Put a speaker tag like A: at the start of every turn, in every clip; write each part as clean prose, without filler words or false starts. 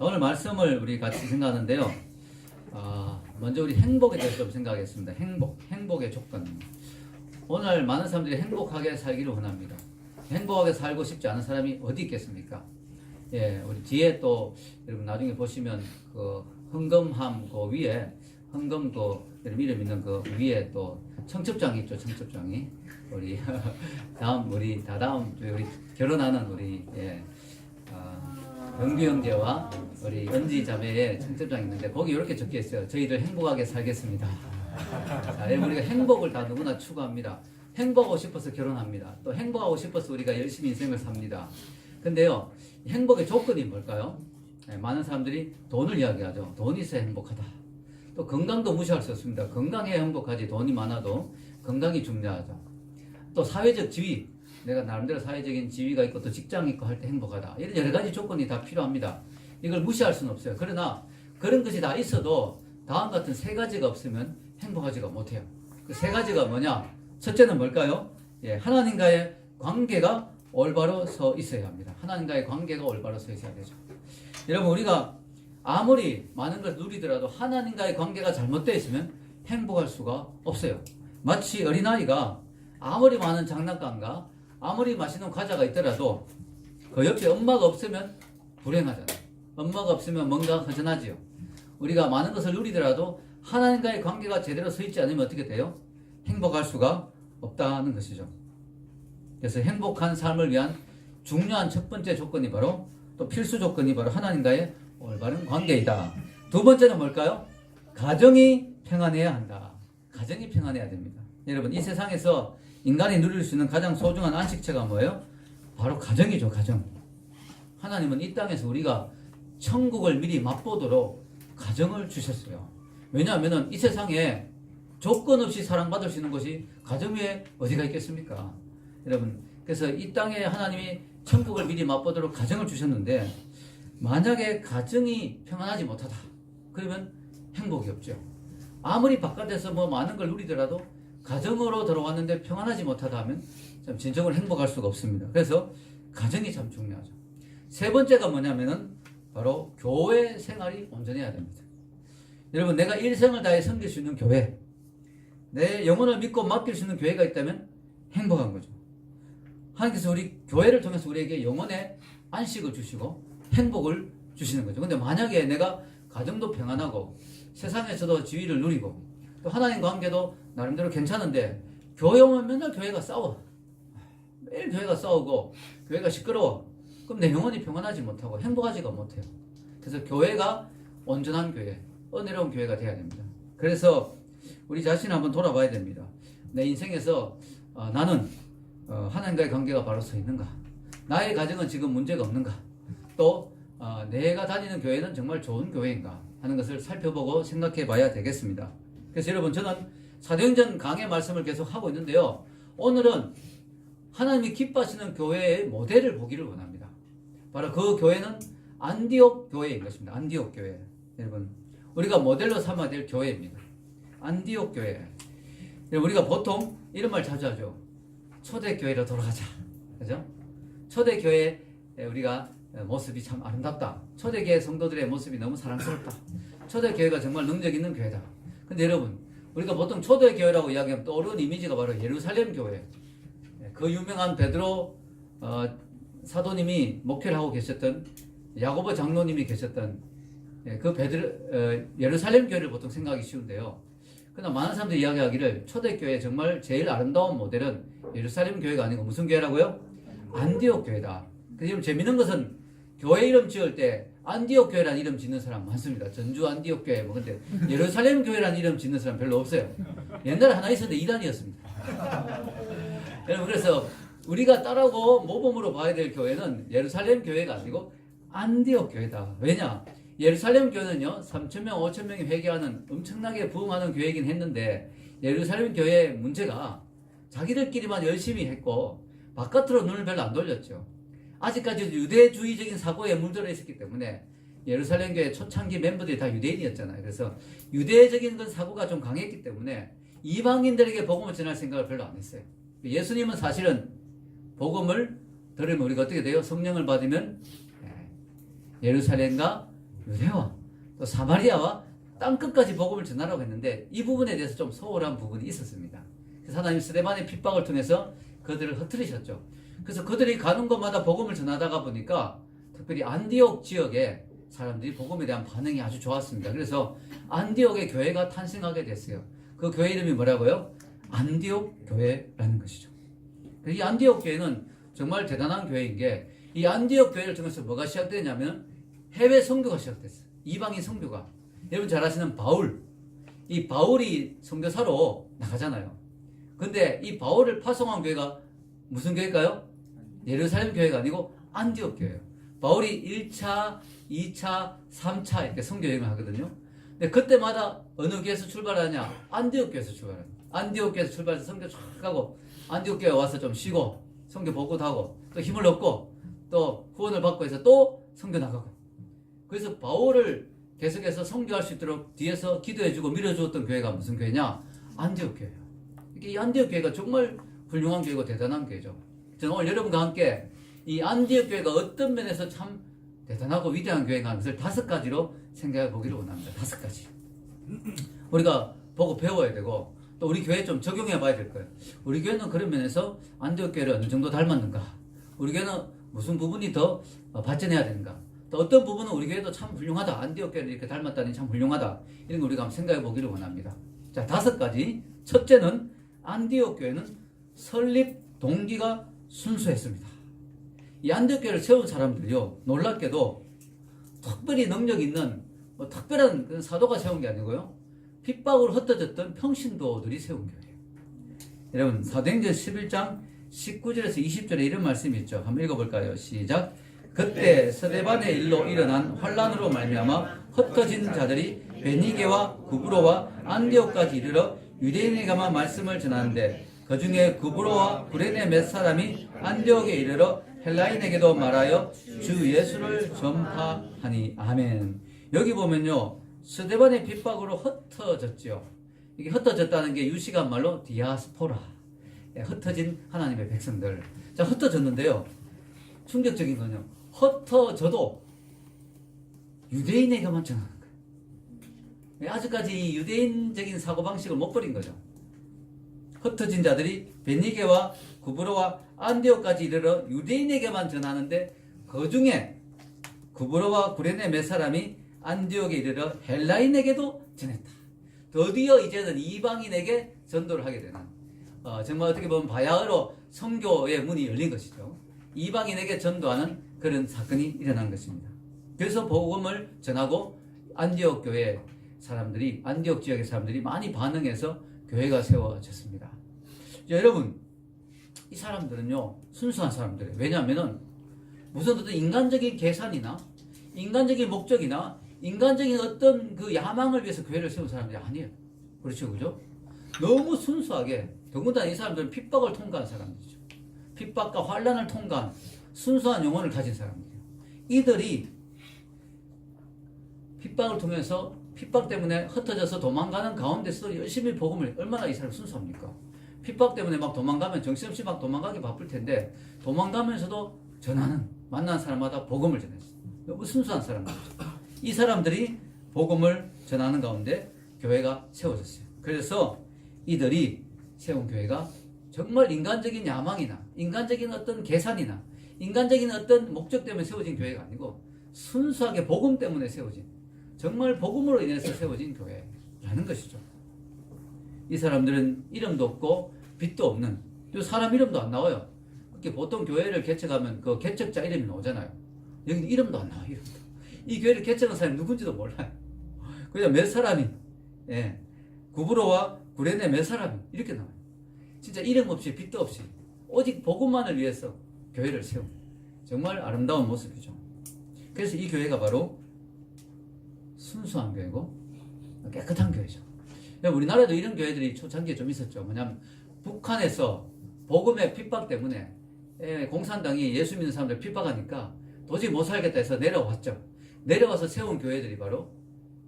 A: 오늘 말씀을 우리 같이 생각하는데요. 먼저 우리 행복에 대해서 좀 생각하겠습니다. 행복의 조건. 오늘 많은 사람들이 행복하게 살기를 원합니다. 행복하게 살고 싶지 않은 사람이 어디 있겠습니까? 예, 우리 뒤에 또 여러분 나중에 보시면 그 헌금함 그 위에 헌금 그 이름 있는 그 위에 또 청첩장이 있죠. 청첩장이 우리 다다음 우리 결혼하는 우리 영규 형제와 우리 은지 자매의 청첩장이 있는데 거기 이렇게 적혀 있어요. 저희들 행복하게 살겠습니다. 자, 우리가 행복을 다 누구나 추구합니다. 행복하고 싶어서 결혼합니다. 또 행복하고 싶어서 우리가 열심히 인생을 삽니다. 근데요, 행복의 조건이 뭘까요? 많은 사람들이 돈을 이야기하죠. 돈이 있어야 행복하다. 또 건강도 무시할 수 없습니다. 건강해야 행복하지. 돈이 많아도 건강이 중요하죠. 또 사회적 지위, 내가 나름대로 사회적인 지위가 있고 또 직장이 있고 할 때 행복하다. 이런 여러 가지 조건이 다 필요합니다. 이걸 무시할 수는 없어요. 그러나 그런 것이 다 있어도 다음 같은 세 가지가 없으면 행복하지가 못해요. 그 세 가지가 뭐냐? 첫째는 뭘까요? 하나님과의 관계가 올바로 서 있어야 합니다. 하나님과의 관계가 올바로 서 있어야 되죠. 여러분, 우리가 아무리 많은 걸 누리더라도 하나님과의 관계가 잘못되어 있으면 행복할 수가 없어요. 마치 어린아이가 아무리 많은 장난감과 아무리 맛있는 과자가 있더라도 그 옆에 엄마가 없으면 불행하잖아요. 엄마가 없으면 뭔가 허전하지요. 우리가 많은 것을 누리더라도 하나님과의 관계가 제대로 서 있지 않으면 어떻게 돼요? 행복할 수가 없다는 것이죠. 그래서 행복한 삶을 위한 중요한 첫 번째 조건이 바로 또 필수 조건이 바로 하나님과의 올바른 관계이다. 두 번째는 뭘까요? 가정이 평안해야 한다. 가정이 평안해야 됩니다. 여러분, 이 세상에서 인간이 누릴 수 있는 가장 소중한 안식처가 뭐예요? 바로 가정이죠. 가정. 하나님은 이 땅에서 우리가 천국을 미리 맛보도록 가정을 주셨어요. 왜냐하면 이 세상에 조건 없이 사랑받을 수 있는 것이 가정 외에 어디가 있겠습니까? 여러분, 그래서 이 땅에 하나님이 천국을 미리 맛보도록 가정을 주셨는데 만약에 가정이 평안하지 못하다. 그러면 행복이 없죠. 아무리 바깥에서 뭐 많은 걸 누리더라도 가정으로 들어왔는데 평안하지 못하다 하면 참 진정으로 행복할 수가 없습니다. 그래서 가정이 참 중요하죠. 세 번째가 뭐냐면은 바로 교회 생활이 온전해야 됩니다. 여러분, 내가 일생을 다해 섬길 수 있는 교회, 내 영혼을 믿고 맡길 수 있는 교회가 있다면 행복한 거죠. 하나님께서 우리 교회를 통해서 우리에게 영혼의 안식을 주시고 행복을 주시는 거죠. 근데 만약에 내가 가정도 평안하고 세상에서도 지위를 누리고 또 하나님 관계도 나름대로 괜찮은데 교회 오면 맨날 교회가 싸워. 매일 교회가 싸우고 교회가 시끄러워. 그럼 내 영혼이 평안하지 못하고 행복하지가 못해요. 그래서 교회가 온전한 교회, 은혜로운 교회가 돼야 됩니다. 그래서 우리 자신을 한번 돌아봐야 됩니다. 내 인생에서 나는 하나님과의 관계가 바로 서 있는가? 나의 가정은 지금 문제가 없는가? 또 내가 다니는 교회는 정말 좋은 교회인가? 하는 것을 살펴보고 생각해 봐야 되겠습니다. 그래서 여러분, 저는 사도행전 강의 말씀을 계속 하고 있는데요. 오늘은 하나님이 기뻐하시는 교회의 모델을 보기를 원합니다. 바로 그 교회는 안디옥 교회인 것입니다. 안디옥 교회. 여러분, 우리가 모델로 삼아야 될 교회입니다. 안디옥 교회. 우리가 보통 이런 말 자주 하죠. 초대교회로 돌아가자. 그죠? 초대교회 우리가 모습이 참 아름답다. 초대교회 성도들의 모습이 너무 사랑스럽다. 초대교회가 정말 능력 있는 교회다. 근데 여러분, 우리가 보통 초대교회라고 이야기하면 떠오르는 이미지가 바로 예루살렘 교회. 그 유명한 베드로 사도님이 목회를 하고 계셨던 야고보 장로님이 계셨던 그 예루살렘 교회를 보통 생각하기 쉬운데요. 그러나 많은 사람들이 이야기하기를 초대교회 정말 제일 아름다운 모델은 예루살렘 교회가 아니고 무슨 교회라고요? 안디옥 교회다. 그래서 재밌는 것은 교회 이름 지을 때 안디옥 교회라는 이름 짓는 사람 많습니다. 전주 안디옥 교회 뭐. 근데 예루살렘 교회라는 이름 짓는 사람 별로 없어요. 옛날에 하나 있었는데 이단이었습니다. 여러분, 그래서 우리가 따라고 모범으로 봐야 될 교회는 예루살렘 교회가 아니고 안디옥 교회다. 왜냐? 예루살렘 교회는요, 3,000명, 5,000명이 회개하는 엄청나게 부흥하는 교회이긴 했는데 예루살렘 교회의 문제가 자기들끼리만 열심히 했고 바깥으로 눈을 별로 안 돌렸죠. 아직까지도 유대주의적인 사고에 물들어 있었기 때문에 예루살렘 교회 초창기 멤버들이 다 유대인이었잖아요. 그래서 유대적인 그 사고가 좀 강했기 때문에 이방인들에게 복음을 전할 생각을 별로 안 했어요. 예수님은 사실은 복음을 들으면 우리가 어떻게 돼요? 성령을 받으면 예루살렘과 유대와 또 사마리아와 땅끝까지 복음을 전하라고 했는데 이 부분에 대해서 좀 소홀한 부분이 있었습니다. 그래서 하나님 스데반의 핍박을 통해서 그들을 흩트리셨죠. 그래서 그들이 가는 곳마다 복음을 전하다가 보니까 특별히 안디옥 지역에 사람들이 복음에 대한 반응이 아주 좋았습니다. 그래서 안디옥의 교회가 탄생하게 됐어요. 그 교회 이름이 뭐라고요? 안디옥 교회라는 것이죠. 이 안디옥 교회는 정말 대단한 교회인 게 이 안디옥 교회를 통해서 뭐가 시작되냐면 해외 선교가 시작됐어요. 이방인 선교가. 여러분 잘 아시는 바울. 이 바울이 선교사로 나가잖아요. 근데 이 바울을 파송한 교회가 무슨 교회일까요? 예루살렘 교회가 아니고 안디옥 교회예요. 바울이 1차, 2차, 3차 이렇게 선교여행을 하거든요. 근데 그때마다 어느 교회에서 출발하냐? 안디옥 교회에서 출발합니다. 안디옥 교회에서 출발해서 선교 쫙 가고 안디옥 교회 와서 좀 쉬고 선교 보고도 하고 또 힘을 얻고 또 후원을 받고 해서 또 선교 나가고. 그래서 바울을 계속해서 선교할 수 있도록 뒤에서 기도해주고 밀어주었던 교회가 무슨 교회냐? 안디옥 교회예요. 이 안디옥 교회가 정말 훌륭한 교회고 대단한 교회죠. 저는 오늘 여러분과 함께 이 안디옥 교회가 어떤 면에서 참 대단하고 위대한 교회가 하는 것을 5가지로 생각해 보기를 원합니다. 5가지. 우리가 보고 배워야 되고 또 우리 교회에 좀 적용해 봐야 될 거예요. 우리 교회는 그런 면에서 안디옥 교회를 어느 정도 닮았는가? 우리 교회는 무슨 부분이 더 발전해야 되는가? 또 어떤 부분은 우리 교회도 참 훌륭하다. 안디옥 교회를 이렇게 닮았다니 참 훌륭하다. 이런 거 우리가 한번 생각해 보기를 원합니다. 자, 5가지. 첫째는 안디옥 교회는 설립 동기가 순수했습니다. 이 안디옥 교회를 세운 사람들이요, 놀랍게도 특별히 능력 있는 특별한 그런 사도가 세운 게 아니고요, 핍박으로 흩어졌던 평신도들이 세운 교회예요. 여러분 사도행전 11장 19절에서 20절에 이런 말씀이 있죠. 한번 읽어볼까요? 시작. 그때 스데반의 일로 일어난 환란으로 말미암아 흩어진 자들이 베니게와 구브로와 안디옥까지 이르러 유대인에게만 말씀을 전하는데 그 중에 구브로와 구레네 몇 사람이 안디옥에 이르러 헬라인에게도 말하여 주 예수를 전파하니. 아멘. 여기 보면요, 스데반의 핍박으로 흩어졌죠. 이게 흩어졌다는 게 유시간 말로 디아스포라, 흩어진 하나님의 백성들. 자, 흩어졌는데요, 충격적인 건요, 흩어져도 유대인에게만 전하는 거예요. 아직까지 이 유대인적인 사고방식을 못 버린 거죠. 흩어진 자들이 베니게와 구브로와 안디옥까지 이르러 유대인에게만 전하는데 그 중에 구브로와 구레네 몇 사람이 안디옥에 이르러 헬라인에게도 전했다. 드디어 이제는 이방인에게 전도를 하게 되는, 정말 어떻게 보면 바야흐로 선교의 문이 열린 것이죠. 이방인에게 전도하는 그런 사건이 일어난 것입니다. 그래서 복음을 전하고 안디옥 교회 사람들이, 안디옥 지역의 사람들이 많이 반응해서 교회가 세워졌습니다. 여러분, 이 사람들은요, 순수한 사람들이에요. 왜냐하면은 무슨 어떤 인간적인 계산이나 인간적인 목적이나 인간적인 어떤 그 야망을 위해서 교회를 세운 사람들이 아니에요. 그렇죠, 그죠? 너무 순수하게, 더군다나 이 사람들은 핍박을 통과한 사람들이죠. 핍박과 환란을 통과한 순수한 영혼을 가진 사람들이에요. 이들이 핍박을 통해서, 핍박 때문에 흩어져서 도망가는 가운데서 열심히 복음을, 얼마나 이 사람이 순수합니까? 핍박 때문에 막 도망가면 정신없이 막 도망가기 바쁠 텐데 도망가면서도 전하는, 만난 사람마다 복음을 전했어요. 너무 순수한 사람들이죠. 이 사람들이 복음을 전하는 가운데 교회가 세워졌어요. 그래서 이들이 세운 교회가 정말 인간적인 야망이나 인간적인 어떤 계산이나 인간적인 어떤 목적 때문에 세워진 교회가 아니고 순수하게 복음 때문에 세워진, 정말 복음으로 인해서 세워진 교회라는 것이죠. 이 사람들은 이름도 없고 빛도 없는, 사람 이름도 안 나와요. 이렇게 보통 교회를 개척하면 그 개척자 이름이 나오잖아요. 여기는 이름도 안 나와요. 이름도. 이 교회를 개척한 사람이 누군지도 몰라요. 그냥 몇 사람이, 구브로와 구레네 몇 사람이 이렇게 나와요. 진짜 이름 없이 빛도 없이 오직 복음만을 위해서 교회를 세운 정말 아름다운 모습이죠. 그래서 이 교회가 바로 순수한 교회고 깨끗한 교회죠. 우리나라에도 이런 교회들이 초창기에 좀 있었죠. 뭐냐면 북한에서 복음의 핍박 때문에 공산당이 예수 믿는 사람들 핍박하니까 도저히 못 살겠다 해서 내려왔죠. 내려와서 세운 교회들이 바로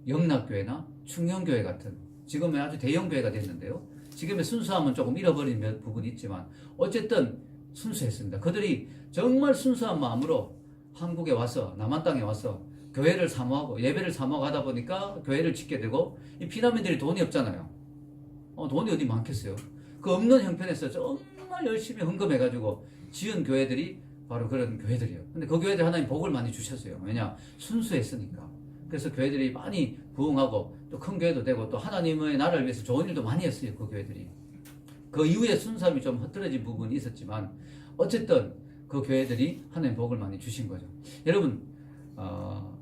A: 영락교회나 충영교회 같은, 지금의 아주 대형 교회가 됐는데요. 지금의 순수함은 조금 잃어버린 부분이 있지만 어쨌든 순수했습니다. 그들이 정말 순수한 마음으로 한국에 와서, 남한 땅에 와서 교회를 사모하고 예배를 사모하고 하다 보니까 교회를 짓게 되고, 이 피난민들이 돈이 없잖아요. 돈이 어디 많겠어요. 그 없는 형편에서 정말 열심히 헌금해가지고 지은 교회들이 바로 그런 교회들이에요. 근데 그 교회들 하나님 복을 많이 주셨어요. 왜냐? 순수했으니까. 그래서 교회들이 많이 부흥하고 또 큰 교회도 되고 또 하나님의 나라를 위해서 좋은 일도 많이 했어요. 그 교회들이. 그 이후에 순수함이 좀 흐트러진 부분이 있었지만 어쨌든 그 교회들이 하나님 복을 많이 주신 거죠. 여러분,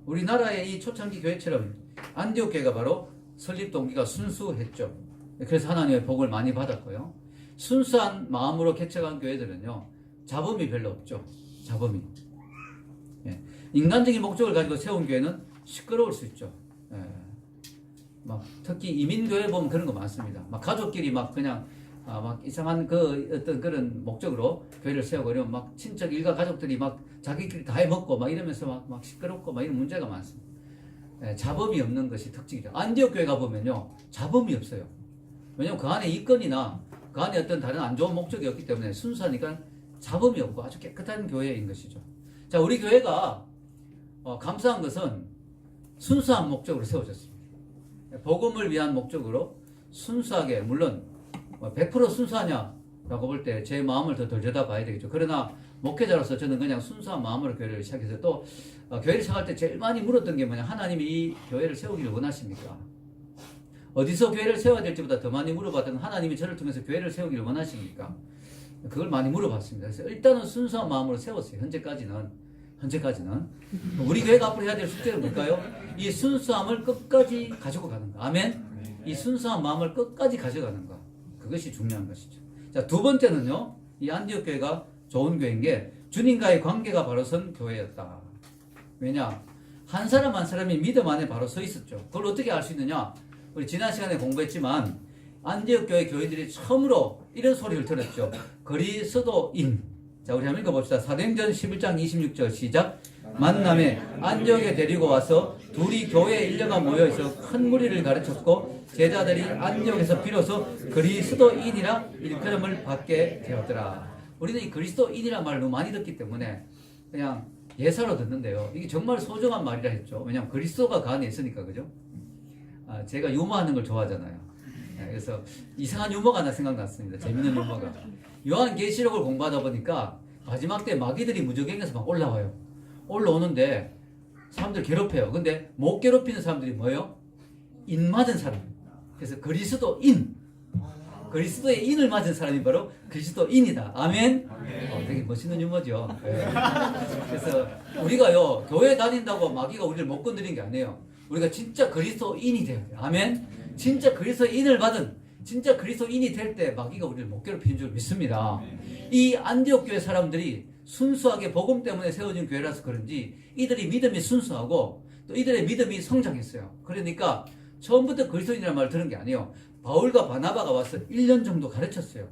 A: 우리나라의 이 초창기 교회처럼 안디옥 교회가 바로 설립 동기가 순수했죠. 그래서 하나님의 복을 많이 받았고요. 순수한 마음으로 개척한 교회들은요, 잡음이 별로 없죠. 잡음이. 예. 인간적인 목적을 가지고 세운 교회는 시끄러울 수 있죠. 예. 막 특히 이민교회 보면 그런 거 많습니다. 막 가족끼리 막 그냥 막 이상한 그 어떤 그런 목적으로 교회를 세우고 이러면 막 친척 일가 가족들이 막 자기끼리 다 해먹고 막 이러면서 막 시끄럽고 막 이런 문제가 많습니다. 예, 잡음이 없는 것이 특징이죠. 안디옥 교회 가보면요, 잡음이 없어요. 왜냐면 그 안에 이권이나 그 안에 어떤 다른 안 좋은 목적이 없기 때문에 순수하니까 잡음이 없고 아주 깨끗한 교회인 것이죠. 자, 우리 교회가 감사한 것은 순수한 목적으로 세워졌습니다. 복음을 위한 목적으로 순수하게, 물론 100% 순수하냐라고 볼 때 제 마음을 더 들여다봐야 되겠죠. 그러나 목회자로서 저는 그냥 순수한 마음으로 교회를 시작해서 또 교회를 시작할 때 제일 많이 물었던 게 뭐냐, 하나님이 이 교회를 세우기를 원하십니까? 어디서 교회를 세워야 될지보다 더 많이 물어봤던, 하나님이 저를 통해서 교회를 세우기를 원하십니까? 그걸 많이 물어봤습니다. 그래서 일단은 순수한 마음으로 세웠어요. 현재까지는. 우리 교회가 앞으로 해야 될 숙제는 뭘까요? 이 순수함을 끝까지 가지고 가는 거. 아멘? 이 순수한 마음을 끝까지 가져가는 거. 그것이 중요한 것이죠. 자, 두 번째는요, 이 안디옥 교회가 좋은 교회인 게 주님과의 관계가 바로 선 교회였다. 왜냐? 한 사람 한 사람이 믿음 안에 바로 서 있었죠. 그걸 어떻게 알 수 있느냐? 우리 지난 시간에 공부했지만 안디옥 교회 교인들이 처음으로 이런 소리를 들었죠. 그리스도인. 자, 우리 한번 읽어봅시다. 사도행전 11장 26절 시작. 만남에 안디옥에 데리고 와서 둘이 교회에 1년간 모여있어 큰 무리를 가르쳤고 제자들이 안디옥에서 비로소 그리스도인이라 일컬음을 받게 되었더라. 우리는 이 그리스도인이라는 말을 너무 많이 듣기 때문에 그냥 예사로 듣는데요, 이게 정말 소중한 말이라 했죠. 왜냐하면 그리스도가 그 안에 있으니까. 그죠? 제가 유머하는 걸 좋아하잖아요. 그래서 이상한 유머가 하나 생각났습니다. 재밌는 유머가. 요한계시록을 공부하다 보니까 마지막 때 마귀들이 무저갱에서 막 올라와요. 올라오는데 사람들 괴롭혀요. 근데 못 괴롭히는 사람들이 뭐예요? 인 맞은 사람. 그래서 그리스도인. 그리스도의 인을 맞은 사람이 바로 그리스도인이다. 아멘? 되게 멋있는 유머죠. 네. 그래서 우리가요, 교회 다닌다고 마귀가 우리를 못 건드리는 게 아니에요. 우리가 진짜 그리스도인이 돼야 돼요. 아멘? 진짜 그리스도인을 받은, 진짜 그리스도인이 될 때 마귀가 우리를 못 괴롭히는 줄 믿습니다. 이 안디옥 교회 사람들이 순수하게 복음 때문에 세워진 교회라서 그런지 이들이 믿음이 순수하고 또 이들의 믿음이 성장했어요. 그러니까 처음부터 그리스도인이라는 말을 들은 게 아니에요. 바울과 바나바가 와서 1년 정도 가르쳤어요.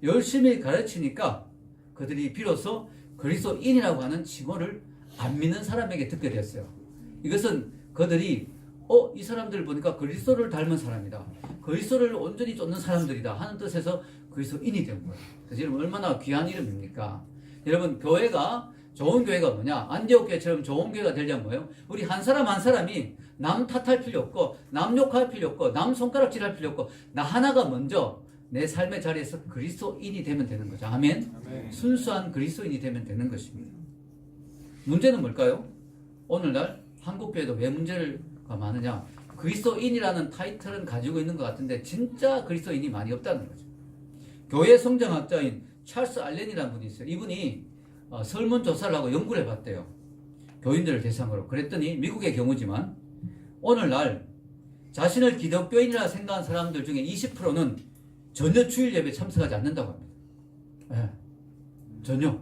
A: 열심히 가르치니까 그들이 비로소 그리스도인이라고 하는 칭호를 안 믿는 사람에게 듣게 되었어요. 이것은 그들이 이 사람들 보니까 그리스도를 닮은 사람이다, 그리스도를 온전히 쫓는 사람들이다 하는 뜻에서 그리스도인이 된 거예요. 그래서 여러분, 얼마나 귀한 이름입니까? 여러분, 교회가, 좋은 교회가 뭐냐? 안디옥 교회처럼 좋은 교회가 되려면 뭐예요? 우리 한 사람 한 사람이 남 탓할 필요 없고 남 욕할 필요 없고 남 손가락질할 필요 없고 나 하나가 먼저 내 삶의 자리에서 그리스도인이 되면 되는 거죠. 아멘? 아멘. 순수한 그리스도인이 되면 되는 것입니다. 문제는 뭘까요? 오늘날 한국교회도 왜 문제가 많으냐? 그리스도인이라는 타이틀은 가지고 있는 것 같은데 진짜 그리스도인이 많이 없다는 거죠. 교회 성장학자인 찰스 알렌이라는 분이 있어요. 이분이 설문조사를 하고 연구를 해봤대요. 교인들을 대상으로. 그랬더니 미국의 경우지만 오늘날 자신을 기독교인이라 생각하는 사람들 중에 20%는 전혀 주일 예배에 참석하지 않는다고 합니다. 네. 전혀.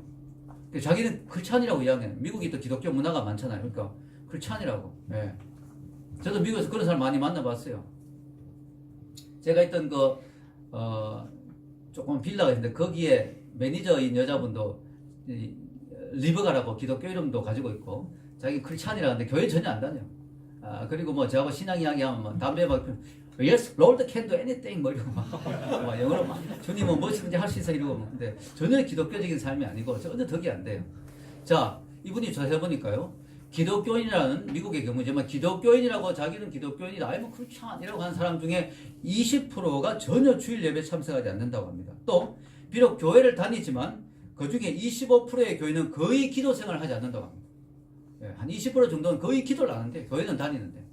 A: 자기는 크리스찬이라고 이야기해요. 미국이 또 기독교 문화가 많잖아요. 그러니까 크리스찬이라고. 네. 저도 미국에서 그런 사람 많이 만나봤어요. 제가 있던 조금 빌라가 있는데 거기에 매니저인 여자분도 리버가라고 기독교 이름도 가지고 있고 자기 크리스찬이라는데 교회 전혀 안 다녀요. 그리고 뭐 저하고 신앙 이야기하면 뭐 담배 막 Yes, Lord can do anything 뭐 이러고 막 영어로 막 주님은 무엇이든지 할 수 있어 이러고. 근데 전혀 기독교적인 삶이 아니고 전혀 덕이 안 돼요. 자, 이분이 저 해보니까요, 기독교인이라는 미국의 경우지만 기독교인이라고 자기는 기독교인이다. 아니 뭐 크리스찬이라고 하는 사람 중에 20%가 전혀 주일 예배 참석하지 않는다고 합니다. 또 비록 교회를 다니지만 그 중에 25%의 교인은 거의 기도 생활을 하지 않는다고 합니다. 한 20% 정도는 거의 기도를 안 하는데 교회는 다니는데.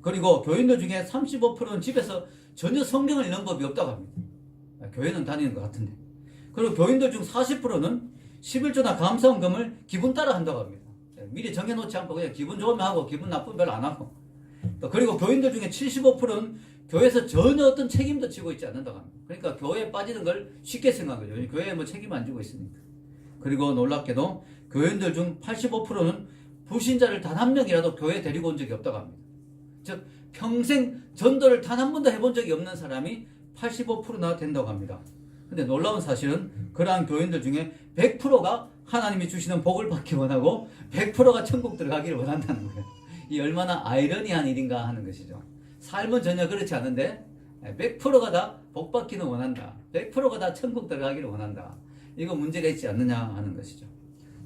A: 그리고 교인들 중에 35%는 집에서 전혀 성경을 읽는 법이 없다고 합니다. 교회는 다니는 것 같은데. 그리고 교인들 중 40%는 11조나 감사원금을 기분 따라 한다고 합니다. 미리 정해놓지 않고 그냥 기분 좋으면 하고 기분 나쁘면 별로 안 하고. 그리고 교인들 중에 75%는 교회에서 전혀 어떤 책임도 지고 있지 않는다고 합니다. 그러니까 교회에 빠지는 걸 쉽게 생각하죠. 교회에 뭐 책임 안 지고 있으니까. 그리고 놀랍게도 교인들 중 85%는 불신자를 단 한 명이라도 교회에 데리고 온 적이 없다고 합니다. 즉 평생 전도를 단 한 번도 해본 적이 없는 사람이 85%나 된다고 합니다. 근데 놀라운 사실은 그러한 교인들 중에 100%가 하나님이 주시는 복을 받기 원하고 100%가 천국 들어가기를 원한다는 거예요. 이 얼마나 아이러니한 일인가 하는 것이죠. 삶은 전혀 그렇지 않은데 100%가 다 복 받기는 원한다. 100%가 다 천국 들어가기를 원한다. 이거 문제가 있지 않느냐 하는 것이죠.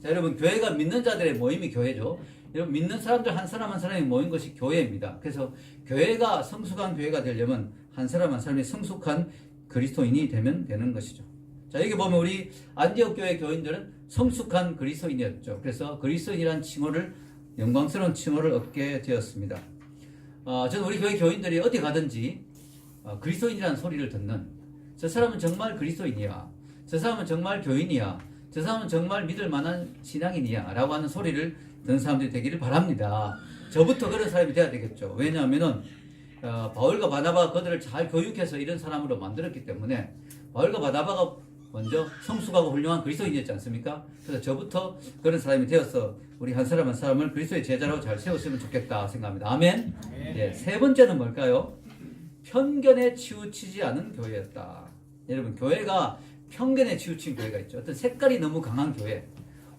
A: 자, 여러분 교회가 믿는 자들의 모임이 교회죠. 여러분 믿는 사람들 한 사람 한 사람이 모인 것이 교회입니다. 그래서 교회가 성숙한 교회가 되려면 한 사람 한 사람이 성숙한 그리스도인이 되면 되는 것이죠. 자, 여기 보면 우리 안디옥 교회 교인들은 성숙한 그리스도인이었죠. 그래서 그리스도인이라는 칭호를 영광스러운 칭호를 얻게 되었습니다. 저는 우리 교회 교인들이 어디 가든지 그리스도인이라는 소리를 듣는, 저 사람은 정말 그리스도인이야, 저 사람은 정말 교인이야, 저 사람은 정말 믿을 만한 신앙인이야 라고 하는 소리를 듣는 사람들이 되기를 바랍니다. 저부터 그런 사람이 돼야 되겠죠. 왜냐하면은 바울과 바나바가 그들을 잘 교육해서 이런 사람으로 만들었기 때문에 바울과 바나바가 먼저 성숙하고 훌륭한 그리스도인이었지 않습니까? 그래서 저부터 그런 사람이 되어서 우리 한 사람 한 사람을 그리스도의 제자라고 잘 세웠으면 좋겠다 생각합니다. 아멘. 예, 세 번째는 뭘까요? 편견에 치우치지 않은 교회였다. 여러분 교회가 편견에 치우친 교회가 있죠. 어떤 색깔이 너무 강한 교회,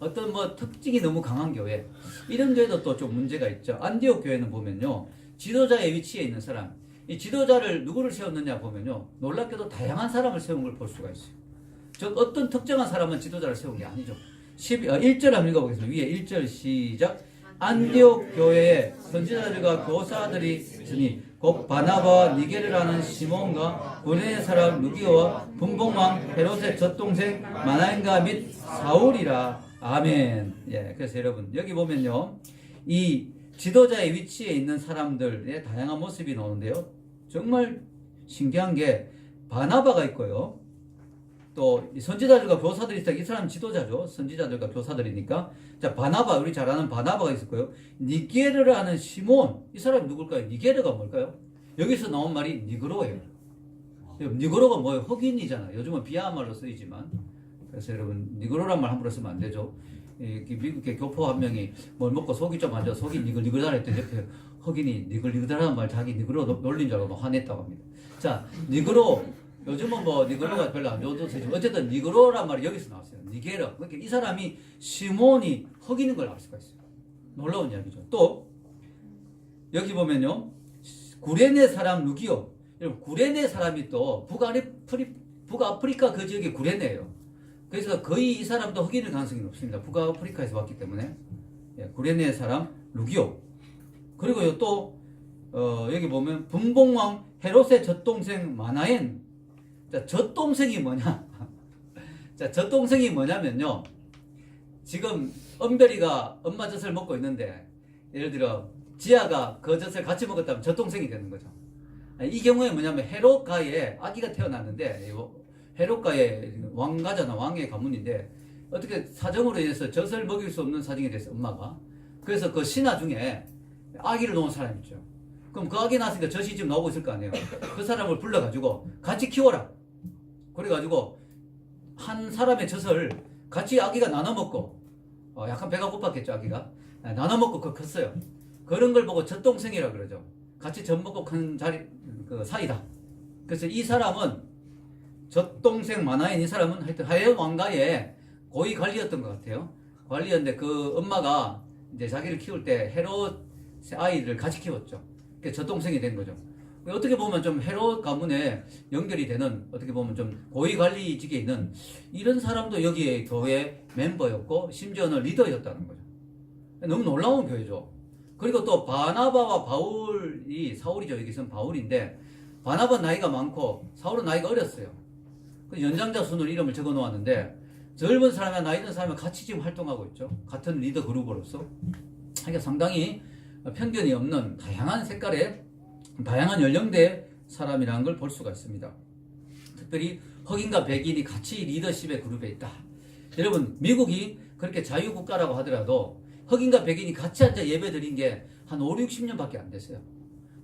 A: 어떤 뭐 특징이 너무 강한 교회, 이런 교회도 또 좀 문제가 있죠. 안디옥 교회는 보면요, 지도자의 위치에 있는 사람, 이 지도자를 누구를 세웠느냐 보면요, 놀랍게도 다양한 사람을 세운 걸 볼 수가 있어요. 즉 어떤 특정한 사람은 지도자를 세운 게 아니죠. 1절 한번 읽어보겠습니다. 위에 1절 시작. 안디옥 교회에 선지자들과 교사들이 있으니 곧 바나바와 니게르라는 시몬과 구레네 사람 루기오와 분봉왕 헤롯의 젖동생 마나엔과 및 사울이라. 아멘. 예, 그래서 여러분 여기 보면요, 이 지도자의 위치에 있는 사람들의 다양한 모습이 나오는데요, 정말 신기한 게 바나바가 있고요, 또 선지자들과 교사들이 있다. 이 사람 지도자죠. 선지자들과 교사들이니까. 자, 바나바, 우리 잘 아는 바나바가 있었고요. 니게르라는 시몬, 이 사람이 누굴까요? 니게르가 뭘까요? 여기서 나온 말이 니그로예요. 니그로가 뭐예요? 흑인이잖아요. 요즘은 비하한 말로 쓰이지만. 그래서 여러분 니그로란 말 함부로 쓰면 안 되죠. 미국의 교포 한 명이 뭘 먹고 속이 좀 안 좋아, 속이 니글니글하다 했더니 옆에 흑인이 니글니글하다는 말 자기 니그로 놀린 줄 알고 화냈다고 합니다. 자, 니그로, 요즘은 뭐 니그로가 별로 안 좋아도 되지만 어쨌든 니그로란 말이 여기서 나왔어요. 니게르. 그러니까 이 사람이 시몬이 흑인인 걸 알 수가 있어요. 놀라운 이야기죠. 또 여기 보면요, 구레네 사람 루기오. 여러분 구레네 사람이 또 북아프리카 그 지역이 구레네예요. 그래서 거의 이 사람도 흑인일 가능성이 높습니다. 북아프리카에서 왔기 때문에. 예, 구레네 사람 루기오. 그리고 또 여기 보면 분봉왕 헤롯의 젖동생 마나엔. 자, 젖동생이 뭐냐? 자, 젖동생이 뭐냐면요, 지금 은별이가 엄마 젖을 먹고 있는데 예를 들어 지아가 그 젖을 같이 먹었다면 젖동생이 되는 거죠. 이 경우에 뭐냐면 헤롯가에 아기가 태어났는데, 헤롯가의 왕가잖아, 왕의 가문인데 어떻게 사정으로 인해서 젖을 먹일 수 없는 사정이 됐어, 엄마가. 그래서 그 신하 중에 아기를 놓은 사람이 있죠. 그럼 그 아기 낳았으니까 젖이 지금 나오고 있을 거 아니에요. 그 사람을 불러가지고 같이 키워라. 그래가지고 한 사람의 젖을 같이 아기가 나눠 먹고, 약간 배가 고팠겠죠, 아기가. 나눠 먹고 컸어요. 그런 걸 보고 젖동생이라 그러죠. 같이 젖 먹고 큰 그 사이다. 그래서 이 사람은 젖동생 마나엔, 이 사람은 하여튼 하얀 왕가의 고위 관리였던 것 같아요. 관리였는데 그 엄마가 이제 자기를 키울 때 헤롯의 아이를 같이 키웠죠. 그래서 젖동생이 된 거죠. 어떻게 보면 좀 헤롯 가문에 연결이 되는, 어떻게 보면 좀 고위 관리직에 있는 이런 사람도 여기에 교회 멤버였고 심지어는 리더였다는 거죠. 너무 놀라운 교회죠. 그리고 또 바나바와 바울이, 사울이죠. 여기서는 바울인데, 바나바 나이가 많고 사울은 나이가 어렸어요. 그 연장자 순으로 이름을 적어 놓았는데, 젊은 사람이나 나이 든 사람이 같이 지금 활동하고 있죠. 같은 리더 그룹으로서. 그러니까 상당히 편견이 없는 다양한 색깔의, 다양한 연령대의 사람이라는 걸 볼 수가 있습니다. 특별히 흑인과 백인이 같이 리더십의 그룹에 있다. 여러분, 미국이 그렇게 자유국가라고 하더라도 흑인과 백인이 같이 앉아 예배 드린 게 한 5, 60년밖에 안 됐어요.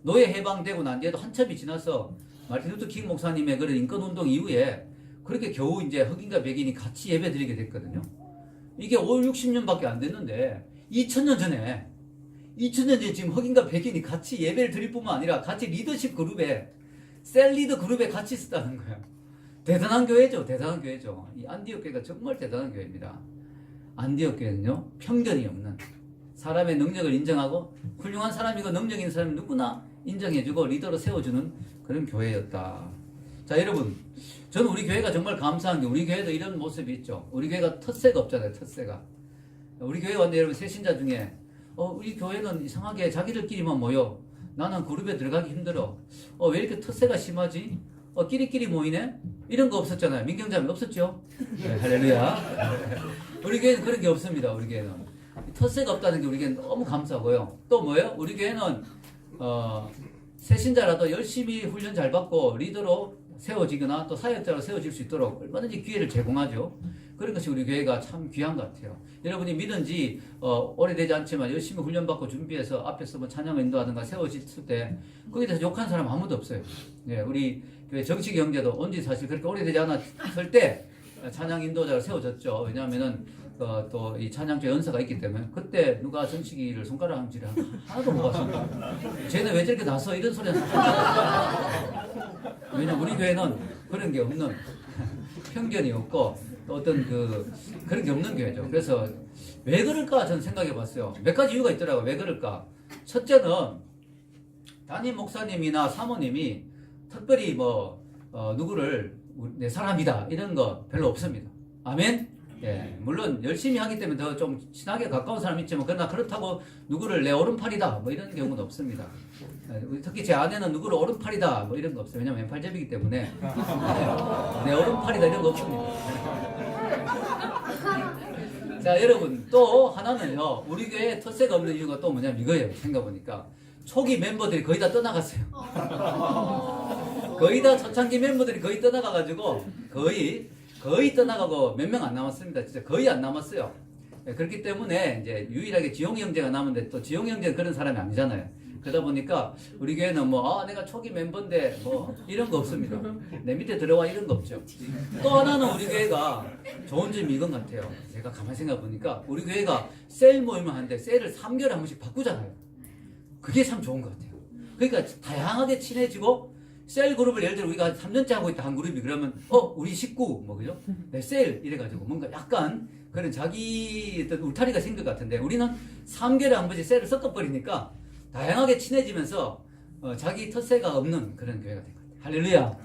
A: 노예 해방되고 난 뒤에도 한참이 지나서 마틴 루터 킹 목사님의 그런 인권운동 이후에 그렇게 겨우 이제 흑인과 백인이 같이 예배 드리게 됐거든요. 이게 5, 60년밖에 안 됐는데 2000년 전에 지금 흑인과 백인이 같이 예배를 드릴 뿐만 아니라 같이 리더십 그룹에, 셀 리더 그룹에 같이 있었다는 거예요. 대단한 교회죠. 대단한 교회죠. 이 안디옥 교회가 정말 대단한 교회입니다. 안디옥 교회는요, 편견이 없는, 사람의 능력을 인정하고 훌륭한 사람이고 능력 있는 사람은 누구나 인정해주고 리더로 세워주는 그런 교회였다. 자, 여러분, 저는 우리 교회가 정말 감사한 게, 우리 교회도 이런 모습이 있죠. 우리 교회가 텃세가 없잖아요. 텃세가. 우리 교회 왔는데 여러분, 새신자 중에 우리 교회는 이상하게 자기들끼리만 모여. 나는 그룹에 들어가기 힘들어. 왜 이렇게 텃세가 심하지? 끼리끼리 모이네? 이런 거 없었잖아요. 민경자매 없었죠? 네, 할렐루야. 우리 교회는 그런 게 없습니다. 우리 교회는. 텃세가 없다는 게 우리 교회는 너무 감사하고요. 또 뭐예요? 우리 교회는 새신자라도 열심히 훈련 잘 받고 리더로 세워지거나 또 사역자로 세워질 수 있도록 얼마든지 기회를 제공하죠. 그런 것이 우리 교회가 참 귀한 것 같아요. 여러분이 믿은 지 오래되지 않지만 열심히 훈련받고 준비해서 앞에서 뭐 찬양을 인도하든가 세워졌을 때 거기에 대해서 욕하는 사람 아무도 없어요. 네, 우리 교회 정식 형제도 온지 사실 그렇게 오래되지 않았을 때 찬양 인도자가 세워졌죠. 왜냐하면은 또 이 찬양조 연사가 있기 때문에. 그때 누가 정식이를 손가락 한지를 하나도 못 봤습니다. 쟤는 왜 저렇게 나서 이런 소리 하는 왜냐면 우리 교회는 그런 게 없는, 편견이 없고 어떤 그런 게 없는 교회죠. 그래서 왜 그럴까 저는 생각해 봤어요. 몇 가지 이유가 있더라고요. 왜 그럴까? 첫째는 담임 목사님이나 사모님이 특별히 누구를 내 사람이다 이런 거 별로 없습니다. 아멘? 예, 물론 열심히 하기 때문에 더 좀 친하게 가까운 사람이 있지만, 그러나 그렇다고 누구를 내 오른팔이다 뭐 이런 경우는 없습니다. 특히 제 아내는 누구를 오른팔이다 뭐 이런 거 없어요. 왜냐면 왼팔잡이기 때문에 내 오른팔이다 이런 거 없습니다. 자, 여러분, 또 하나는요, 우리 교회에 텃세가 없는 이유가 또 뭐냐면 이거예요. 생각해보니까 초기 멤버들이 거의 다 떠나갔어요. 거의 다 초창기 멤버들이 거의 떠나가가지고 거의 떠나가고 몇 명 안 남았습니다. 진짜 거의 안 남았어요. 그렇기 때문에 이제 유일하게 지용 형제가 남았는데, 또 지용 형제는 그런 사람이 아니잖아요. 그러다 보니까 우리 교회는 내가 초기 멤버인데 이런 거 없습니다. 내 밑에 들어와 이런 거 없죠. 또 하나는 우리 교회가 좋은 점이 이건 같아요. 제가 가만히 생각해 보니까 우리 교회가 셀 모임을 하는데 셀을 3개월에 한 번씩 바꾸잖아요. 그게 참 좋은 것 같아요. 그러니까 다양하게 친해지고, 셀 그룹을 예를 들어 우리가 3년째 하고 있다 한 그룹이 그러면 우리 식구 그죠? 네, 셀 이래가지고 뭔가 약간 그런 자기 어떤 울타리가 생길 것 같은데, 우리는 3개월에 한 번씩 셀을 섞어버리니까 다양하게 친해지면서 자기 텃세가 없는 그런 교회가 된 것 같아요. 할렐루야.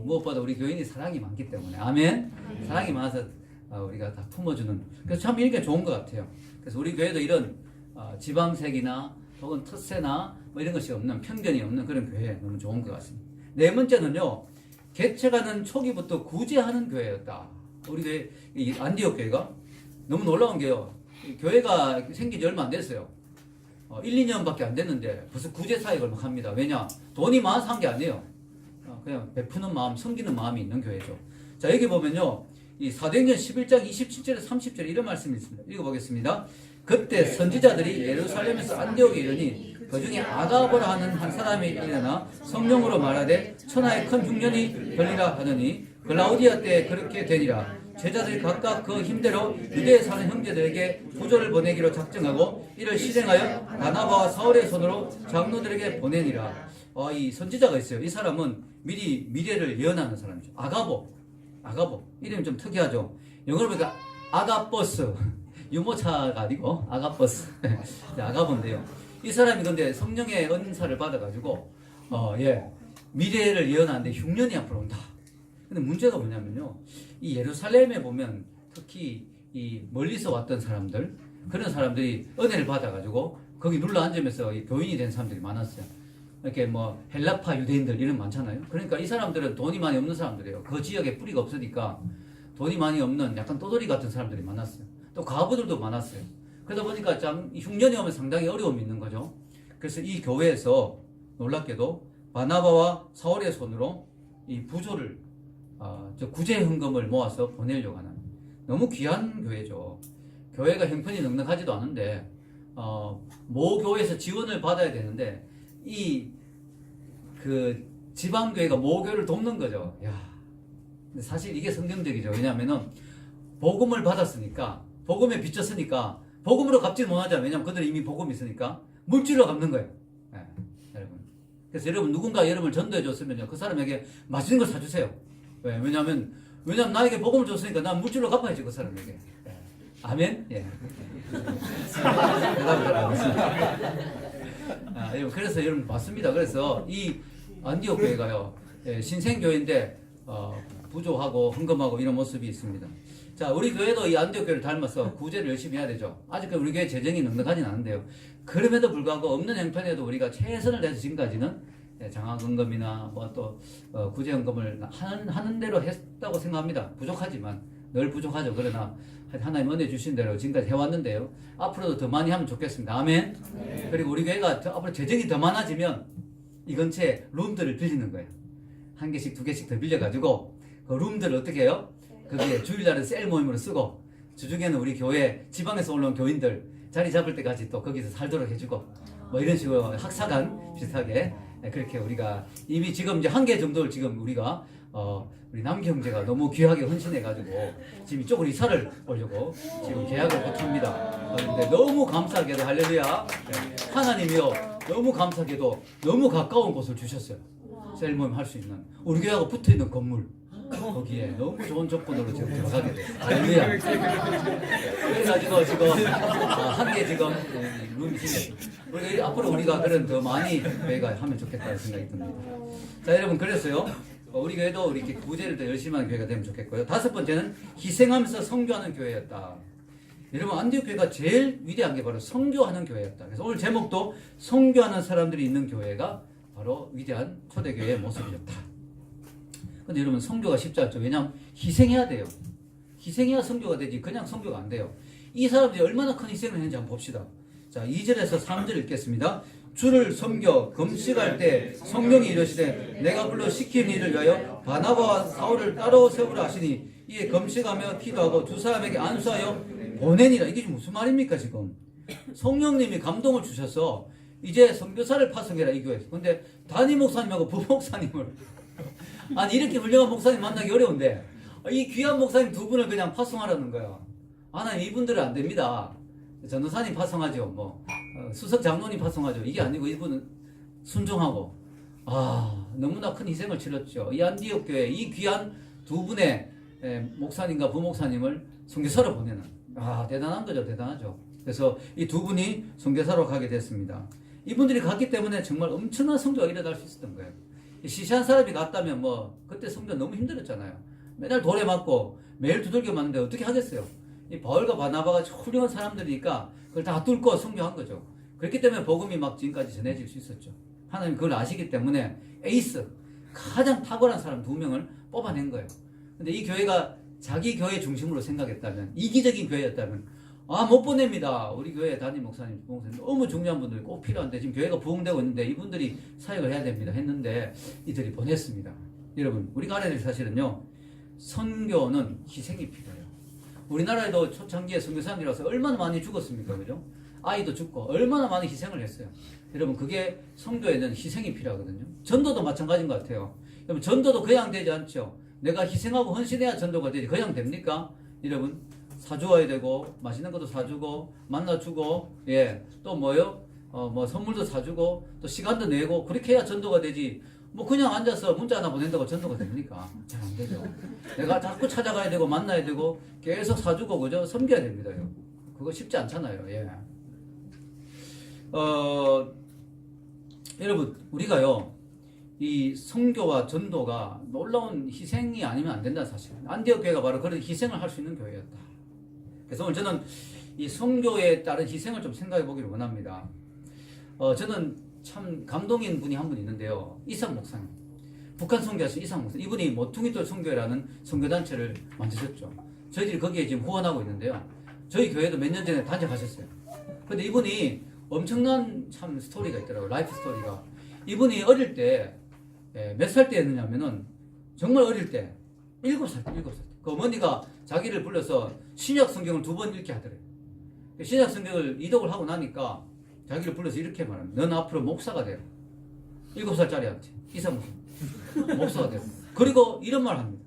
A: 무엇보다 우리 교인이 사랑이 많기 때문에. 아멘. 사랑이 많아서 우리가 다 품어주는, 그래서 참 이런 게 좋은 것 같아요. 그래서 우리 교회도 이런 지방색이나 혹은 텃세나 뭐 이런 것이 없는, 편견이 없는 그런 교회 너무 좋은 것 같습니다. 네 번째는요, 개척하는 초기부터 구제하는 교회였다. 우리 교회, 이 안디옥 교회가 너무 놀라운 게요, 교회가 생긴 지 얼마 안 됐어요. 1, 2년밖에 안 됐는데 벌써 구제 사역을 막 합니다. 왜냐? 돈이 많아서 한 게 아니에요. 그냥 베푸는 마음, 섬기는 마음이 있는 교회죠. 자, 여기 보면요, 이 사도행전 11장 27절에 30절에 이런 말씀이 있습니다. 읽어보겠습니다. 그때 선지자들이 예루살렘에서 안디옥에 이르니 그 중에 아가보라 하는 한 사람이 일어나 성령으로 말하되 천하의 큰 흉년이 걸리라 하더니 글라우디아 때 그렇게 되니라. 제자들이 각각 그 힘대로 유대에 사는 형제들에게 부조를 보내기로 작정하고 이를 실행하여 바나바와 사울의 손으로 장로들에게 보내니라. 이 선지자가 있어요. 이 사람은 미리 미래를 예언하는 사람이죠. 아가보 이름이 좀 특이하죠. 영어로 보니까 아가버스, 유모차가 아니고 아가버스. 아가본데요. 이 사람이 근데 성령의 은사를 받아가지고 미래를 예언하는데 흉년이 앞으로 온다. 근데 문제가 뭐냐면요, 이 예루살렘에 보면 특히 이 멀리서 왔던 사람들, 그런 사람들이 은혜를 받아가지고 거기 눌러 앉으면서 이 교인이 된 사람들이 많았어요. 이렇게 뭐 헬라파 유대인들 이런 많잖아요. 그러니까 이 사람들은 돈이 많이 없는 사람들이에요. 그 지역에 뿌리가 없으니까 돈이 많이 없는 약간 떠돌이 같은 사람들이 많았어요. 또 과부들도 많았어요. 그러다 보니까 참 흉년이 오면 상당히 어려움이 있는 거죠. 그래서 이 교회에서 놀랍게도 바나바와 사울의 손으로 이 부조를 구제 헌금을 모아서 보내려고 하는 너무 귀한 교회죠. 교회가 형편이 넉넉하지도 않은데 모 교회에서 지원을 받아야 되는데 그 지방교회가 모 교회를 돕는 거죠. 야, 근데 사실 이게 성경적이죠. 왜냐하면은 복음을 받았으니까 복음에 비쳤으니까 복음으로 갚지 못하잖아요. 왜냐하면 그들이 이미 복음이 있으니까 물질로 갚는 거예요. 네, 여러분. 그래서 여러분 누군가 여러분을 전도해 줬으면요 그 사람에게 맛있는 걸 사주세요. 왜냐하면 나에게 복음을 줬으니까 난 물질로 갚아야지 그 사람에게. 네. 아멘. 예. 대답을 잘 안 했습니다. 그래서 여러분 맞습니다. 그래서 이 안디옥 교회가요 신생교회인데 부조하고 헌금하고 이런 모습이 있습니다. 자, 우리 교회도 이 안디옥 교회를 닮아서 구제를 열심히 해야 되죠. 아직까지 우리 교회 재정이 넉넉하진 않은데요. 그럼에도 불구하고 없는 형편에도 우리가 최선을 다해서 지금까지는 장학헌금이나 뭐 또 구제헌금을 하는 대로 했다고 생각합니다. 부족하지만 늘 부족하죠. 그러나 하나님 은혜 주신 대로 지금까지 해왔는데요. 앞으로도 더 많이 하면 좋겠습니다. 아멘. 네. 그리고 우리 교회가 앞으로 재정이 더 많아지면 이 근처에 룸들을 빌리는 거예요. 한 개씩 두 개씩 더 빌려가지고 그 룸들을 어떻게 해요? 거기에 주일날은 셀 모임으로 쓰고 주중에는 우리 교회 지방에서 올라온 교인들 자리 잡을 때까지 또 거기서 살도록 해주고 뭐 이런 식으로 학사관 비슷하게 그렇게 우리가 이미 지금 이제 한 개 정도를 지금 우리가 우리 남기 형제가 너무 귀하게 헌신해가지고 지금 이쪽으로 이사를 오려고 지금 계약을 붙입니다. 그런데 너무 감사하게도 할렐루야 하나님이요 너무 감사하게도 너무 가까운 곳을 주셨어요. 셀 모임 할 수 있는 우리 교회하고 붙어있는 건물 거기에 너무 좋은 조건으로 지금 들어가게 돼요. 할렐루야. 그래가지고 지금 한 개 지금 룸이 생겼어요. 앞으로 우리가 그런 더 많이 교회가 하면 좋겠다는 생각이 듭니다. 자, 여러분 그래서요 우리 교회도 이렇게 구제를 더 열심히 하는 교회가 되면 좋겠고요. 다섯 번째는 희생하면서 선교하는 교회였다. 여러분 안디옥 교회가 제일 위대한 게 바로 선교하는 교회였다. 그래서 오늘 제목도 선교하는 사람들이 있는 교회가 바로 위대한 초대교회의 모습이었다. 근데 여러분 선교가 쉽지 않죠. 왜냐하면 희생해야 돼요. 희생해야 선교가 되지 그냥 선교가 안 돼요. 이 사람들이 얼마나 큰 희생을 했는지 한번 봅시다. 자, 2절에서 3절 읽겠습니다. 주를 섬겨 금식할 때 성령이 이르시되 내가 불러 시킨 일을 위하여 바나바와 사울을 따로 세우라 하시니 이에 금식하며 기도하고 두 사람에게 안수하여 보내니라. 이게 무슨 말입니까 지금? 성령님이 감동을 주셔서 이제 선교사를 파송해라 이 교회에서. 근데 담임 목사님하고 부목사님을 아니 이렇게 훌륭한 목사님 만나기 어려운데 이 귀한 목사님 두 분을 그냥 파송하라는 거야. 하나님 이분들은 안 됩니다. 전도사님 파송하죠. 뭐 수석 장로님 파송하죠. 이게 아니고 이분은 순종하고 너무나 큰 희생을 치렀죠. 이 안디옥 교회 이 귀한 두 분의 목사님과 부목사님을 선교사로 보내는 대단한 거죠. 대단하죠. 그래서 이 두 분이 선교사로 가게 됐습니다. 이분들이 갔기 때문에 정말 엄청난 성교가 일어날 수 있었던 거예요. 시시한 사람이 갔다면 뭐 그때 성교 너무 힘들었잖아요. 맨날 돌에 맞고 매일 두들겨 맞는데 어떻게 하겠어요. 이 바울과 바나바가 훌륭한 사람들이니까 그걸 다 뚫고 선교한 거죠. 그렇기 때문에 복음이 막 지금까지 전해질 수 있었죠. 하나님 그걸 아시기 때문에 에이스 가장 탁월한 사람 2명을 뽑아낸 거예요. 근데 이 교회가 자기 교회 중심으로 생각했다면 이기적인 교회였다면 못 보냅니다. 우리 교회 담임 목사님, 부목사님 너무 중요한 분들이 꼭 필요한데 지금 교회가 부흥되고 있는데 이분들이 사역을 해야 됩니다 했는데 이들이 보냈습니다. 여러분 우리가 알아야 될 사실은요 선교는 희생이 필요해요. 우리나라에도 초창기에 선교사님들이 와서 얼마나 많이 죽었습니까? 그죠? 아이도 죽고 얼마나 많은 희생을 했어요. 여러분 그게 선교에는 희생이 필요하거든요. 전도도 마찬가지인 것 같아요. 여러분 전도도 그냥 되지 않죠. 내가 희생하고 헌신해야 전도가 되지 그냥 됩니까? 여러분 사주어야 되고 맛있는 것도 사주고 만나주고 또 뭐요? 뭐 선물도 사주고 또 시간도 내고 그렇게 해야 전도가 되지. 뭐 그냥 앉아서 문자 하나 보낸다고 전도가 됩니까? 잘 안 되죠. 내가 자꾸 찾아가야 되고 만나야 되고 계속 사주고 그죠? 섬겨야 됩니다. 그거 쉽지 않잖아요. 여러분 우리가요 이 선교와 전도가 놀라운 희생이 아니면 안 된다는 사실. 안디옥 교회가 바로 그런 희생을 할 수 있는 교회였다. 그래서 오늘 저는 이 선교에 따른 희생을 좀 생각해 보기를 원합니다. 저는 참 감동인 분이 한 분 있는데요. 이상 목사님. 북한 선교하신 이상 목사님. 이분이 모퉁이돌 선교회라는 선교단체를 만드셨죠. 저희들이 거기에 지금 후원하고 있는데요. 저희 교회도 몇 년 전에 단장하셨어요. 근데 이분이 엄청난 참 스토리가 있더라고요. 라이프 스토리가. 이분이 어릴 때, 몇 살 때였느냐면은, 정말 어릴 때, 7살 때. 그 어머니가 자기를 불러서 신약 성경을 2번 읽게 하더래요. 신약 성경을 이독을 하고 나니까 자기를 불러서 이렇게 말합니다. 넌 앞으로 목사가 되라. 7살짜리한테. 이상 목사가 되라. 그리고 이런 말 합니다.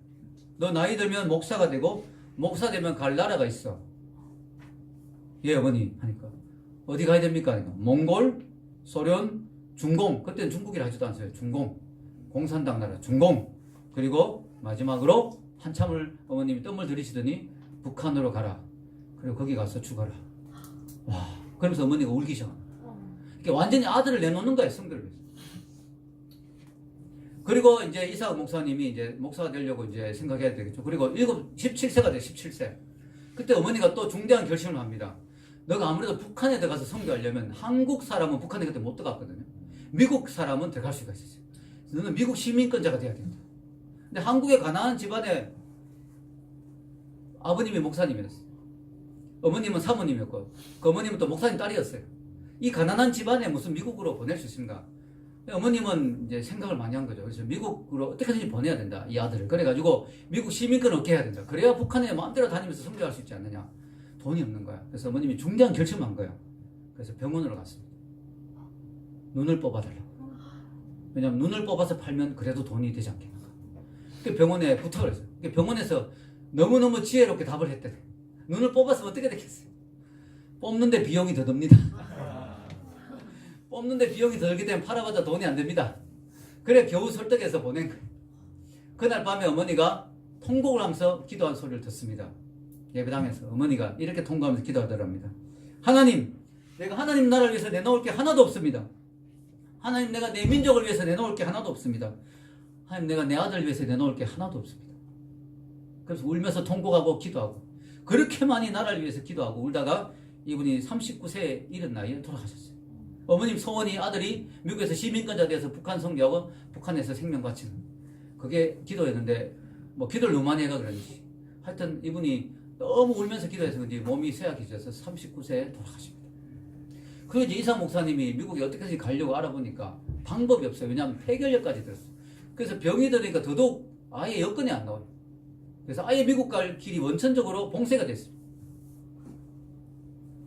A: 너 나이 들면 목사가 되고, 목사 되면 갈 나라가 있어. 예, 어머니. 하니까. 어디 가야 됩니까? 하니까. 몽골, 소련, 중공. 그때는 중국이라 하지도 않았어요. 중공. 공산당 나라. 중공. 그리고 마지막으로 한참을 어머님이 뜸을 들이시더니 북한으로 가라. 그리고 거기 가서 죽어라. 와. 그러면서 어머니가 울기 시작합니다. 그러니까 완전히 아들을 내놓는 거예요. 성교를 위해서. 그리고 이제 이삭 목사님이 이제 목사가 되려고 이제 생각해야 되겠죠. 그리고 17세가 돼요. 17세. 그때 어머니가 또 중대한 결심을 합니다. 너가 아무래도 북한에 들어가서 선교하려면 한국 사람은 북한에 그때 못 들어갔거든요. 미국 사람은 들어갈 수가 있었어요. 너는 미국 시민권자가 돼야 된다. 근데 한국의 가난한 집안에 아버님이 목사님이었어요. 어머님은 사모님이었고, 그 어머님은 또 목사님 딸이었어요. 이 가난한 집안에 무슨 미국으로 보낼 수 있습니까? 어머님은 이제 생각을 많이 한 거죠. 그래서 미국으로 어떻게든지 보내야 된다, 이 아들을. 그래가지고 미국 시민권을 얻게 해야 된다. 그래야 북한에 마음대로 다니면서 선교할 수 있지 않느냐. 돈이 없는 거야. 그래서 어머님이 중대한 결심을 한 거예요. 그래서 병원으로 갔습니다. 눈을 뽑아달라고. 왜냐하면 눈을 뽑아서 팔면 그래도 돈이 되지 않겠는가. 그 병원에 부탁을 했어요. 병원에서 너무너무 지혜롭게 답을 했대. 눈을 뽑았으면 어떻게 되겠어요? 뽑는데 비용이 더 듭니다. 뽑는데 비용이 더 들기 때문에 팔아봤자 돈이 안 됩니다. 그래 겨우 설득해서 보낸 거예요. 그날 밤에 어머니가 통곡을 하면서 기도한 소리를 듣습니다. 예배당에서 어머니가 이렇게 통곡하면서 기도하더랍니다. 하나님, 내가 하나님 나라를 위해서 내놓을 게 하나도 없습니다. 하나님, 내가 내 민족을 위해서 내놓을 게 하나도 없습니다. 하나님, 내가 내 아들을 위해서 내놓을 게 하나도 없습니다. 그래서 울면서 통곡하고 기도하고 그렇게 많이 나라를 위해서 기도하고 울다가 이분이 39세에 이른 나이에 돌아가셨어요. 어머님 소원이 아들이 미국에서 시민권자 돼서 북한 선교하고 북한에서 생명 바치는 그게 기도였는데 뭐 기도를 너무 많이 해가 그런지 하여튼 이분이 너무 울면서 기도해서 그런지 몸이 쇠약해져서 39세에 돌아가십니다. 그리고 이제 이상 목사님이 미국에 어떻게든지 가려고 알아보니까 방법이 없어요. 왜냐하면 폐결력까지 들었어요. 그래서 병이 드니까 더더욱 아예 여건이 안 나와요. 그래서 아예 미국 갈 길이 원천적으로 봉쇄가 됐어요.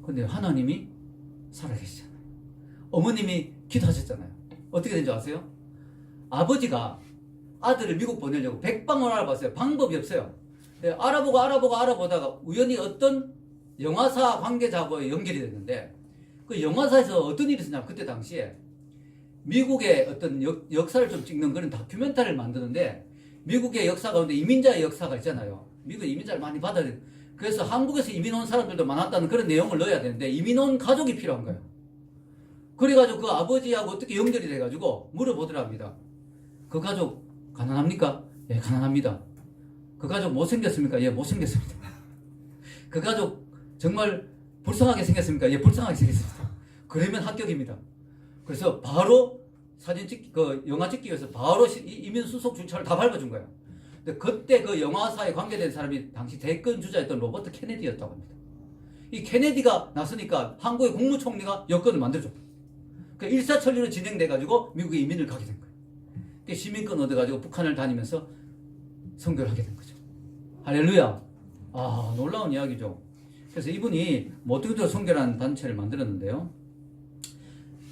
A: 근데 하나님이 살아계시잖아요. 어머님이 기도하셨잖아요. 어떻게 된 줄 아세요? 아버지가 아들을 미국 보내려고 백방을 알아봤어요. 방법이 없어요. 알아보다가 우연히 어떤 영화사 관계자하고 연결이 됐는데 그 영화사에서 어떤 일이 있었냐면 그때 당시에 미국의 어떤 역사를 좀 찍는 그런 다큐멘터리를 만드는데 미국의 역사 가운데 이민자의 역사가 있잖아요. 미국 이민자를 많이 받아야 돼. 그래서 한국에서 이민 온 사람들도 많았다는 그런 내용을 넣어야 되는데 이민 온 가족이 필요한 거예요. 그래가지고 그 아버지하고 어떻게 연결이 돼가지고 물어보더랍니다. 그 가족 가난합니까? 예, 가난합니다. 그 가족 못생겼습니까? 예, 못생겼습니다. 그 가족 정말 불쌍하게 생겼습니까? 예, 불쌍하게 생겼습니다. 그러면 합격입니다. 그래서 바로 사진 찍기, 영화 찍기 위해서 바로 이민 수속 줄차를 다 밟아준 거예요. 근데 그때 그 영화사에 관계된 사람이 당시 대권 주자였던 로버트 케네디였다고 합니다. 이 케네디가 나서니까 한국의 국무총리가 여건을 만들어줬고, 그 일사천리로 진행돼가지고 미국에 이민을 가게 된 거예요. 시민권 얻어가지고 북한을 다니면서 선교를 하게 된 거죠. 할렐루야. 아, 놀라운 이야기죠. 그래서 이분이 모퉁이돌 선교라는 단체를 만들었는데요.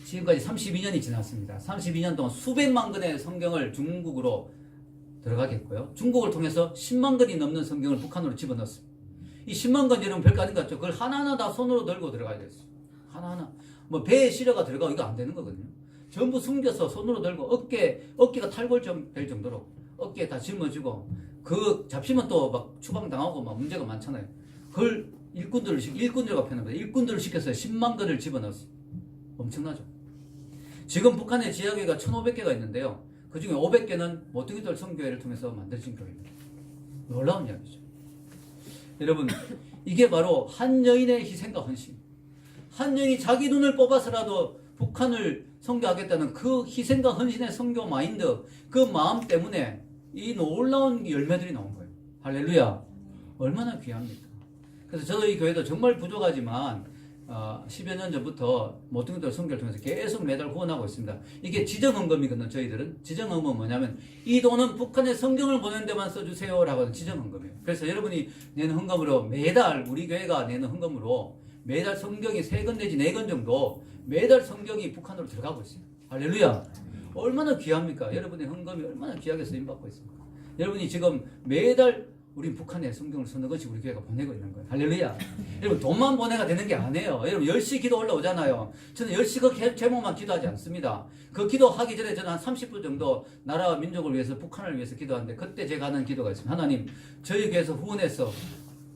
A: 지금까지 32년이 지났습니다. 32년 동안 수백만 권의 성경을 중국으로 들어가게 했고요. 중국을 통해서 10만 권이 넘는 성경을 북한으로 집어넣었습니다. 이 10만 권 여러분 별거 아닌 것 같죠? 그걸 하나하나 다 손으로 들고 들어가야 됐어요. 하나하나. 뭐 배에 실어가 들어가고 이거 안 되는 거거든요. 전부 숨겨서 손으로 들고 어깨가 탈골될 정도로 어깨에 다 짊어지고 그 잡히면 또 막 추방당하고 막 문제가 많잖아요. 그걸 일꾼들과 편합니다. 일꾼들을 시켜서 10만 권을 집어넣었어요. 엄청나죠? 지금 북한의 지하교회가 1,500개가 있는데요. 그 중에 500개는 모퉁이돌 선교회를 통해서 만들어진 교회입니다. 놀라운 이야기죠. 여러분, 이게 바로 한 여인의 희생과 헌신. 한 여인이 자기 눈을 뽑아서라도 북한을 선교하겠다는 그 희생과 헌신의 선교 마인드, 그 마음 때문에 이 놀라운 열매들이 나온 거예요. 할렐루야. 얼마나 귀합니까? 그래서 저희 교회도 정말 부족하지만 10여 년 전부터 모든 것들 선교를 통해서 계속 매달 후원하고 있습니다. 이게 지정헌금이거든요. 저희들은 지정헌금은 뭐냐면 이 돈은 북한에 성경을 보내는 데만 써주세요라고 하는 지정헌금이에요. 그래서 여러분이 내는 헌금으로 매달 우리 교회가 내는 헌금으로 매달 성경이 3권 내지 4권 정도 매달 성경이 북한으로 들어가고 있어요. 할렐루야. 얼마나 귀합니까? 여러분의 헌금이 얼마나 귀하게 쓰임받고 있습니까? 여러분이 지금 매달 우리 북한에 성경을 서너 권씩 우리 교회가 보내고 있는 거예요. 할렐루야. 여러분 돈만 보내가 되는 게 아니에요. 여러분 10시 기도 올라오잖아요. 저는 10시 그 제목만 기도하지 않습니다. 그 기도하기 전에 저는 한 30분 정도 나라와 민족을 위해서 북한을 위해서 기도하는데 그때 제가 하는 기도가 있습니다. 하나님 저희 교회에서 후원해서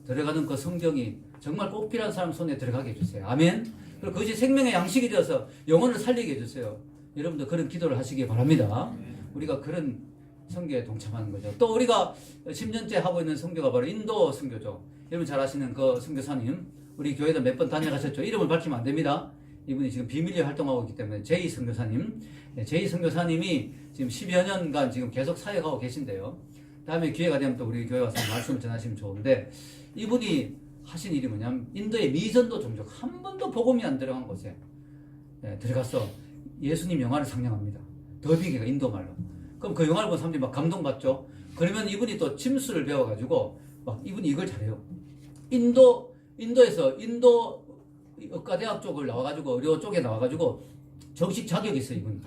A: 들어가는 그 성경이 정말 꼭 필요한 사람 손에 들어가게 해주세요. 아멘. 그리고 그것이 생명의 양식이 되어서 영혼을 살리게 해주세요. 여러분도 그런 기도를 하시기 바랍니다. 우리가 그런 선교에 동참하는 거죠. 또 우리가 10년째 하고 있는 선교가 바로 인도 선교죠. 여러분 잘 아시는 그 선교사님, 우리 교회도 몇 번 다녀가셨죠. 이름을 밝히면 안 됩니다. 이분이 지금 비밀리에 활동하고 있기 때문에 제이 선교사님, 제이 선교사님이 지금 10여 년간 지금 계속 사역하고 계신데요. 다음에 기회가 되면 또 우리 교회 와서 말씀을 전하시면 좋은데, 이분이 하신 일이 뭐냐면 인도의 미전도 종족 한 번도 복음이 안 들어간 곳에 들어가서 예수님 영화를 상영합니다. 더빙이가 인도 말로. 그럼 그 영화를 본 사람들이 막 감동받죠. 그러면 이분이 또 침수를 배워가지고 막 이분이 이걸 잘해요. 인도에서 인도 의과대학 쪽을 나와가지고 의료 쪽에 나와가지고 정식 자격이 있어요. 이분이.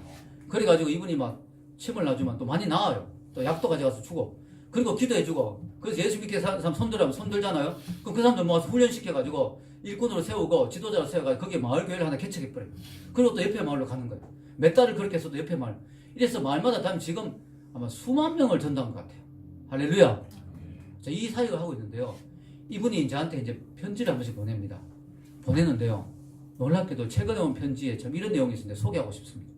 A: 그래가지고 이분이 막 침을 놔주면 또 많이 나아요. 또 약도 가져가서 주고. 그리고 기도해주고. 그래서 예수 믿게 사는 사람 손들하면 손들잖아요. 그럼 그 사람들 모아서 훈련시켜가지고 일꾼으로 세우고 지도자로 세워가지고 거기에 마을교회를 하나 개척해버려요. 그리고 또 옆에 마을로 가는 거예요. 몇 달을 그렇게 해서도 옆에 마을. 이래서 마을마다 다니면 지금 아마 수만 명을 전도한 것 같아요. 할렐루야. 자, 이 사역을 하고 있는데요. 이분이 저한테 이제 편지를 한 번씩 보냅니다. 보내는데요. 놀랍게도 최근에 온 편지에 참 이런 내용이 있는데 소개하고 싶습니다.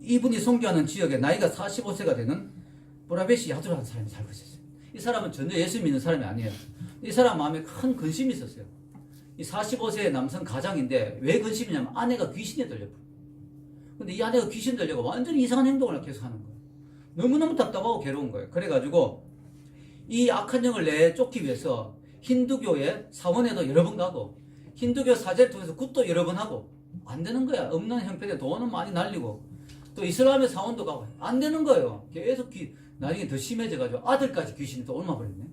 A: 이분이 선교하는 지역에 나이가 45세가 되는 보라베시 야두라는 사람이 살고 있었어요. 이 사람은 전혀 예수 믿는 사람이 아니에요. 이 사람 마음에 큰 근심이 있었어요. 이 45세의 남성 가장인데 왜 근심이냐면 아내가 귀신에 들려버려요. 근데 이 아내가 귀신 들려고 완전히 이상한 행동을 계속 하는 거예요. 너무너무 답답하고 괴로운 거예요. 그래가지고 이 악한 영을 내쫓기 위해서 힌두교의 사원에도 여러 번 가고 힌두교 사제를 통해서 굿도 여러 번 하고 안 되는 거야. 없는 형편에 돈은 많이 날리고 또 이슬람의 사원도 가고 안 되는 거예요. 계속 나중에 더 심해져가지고 아들까지 귀신이 또 옮아버렸네.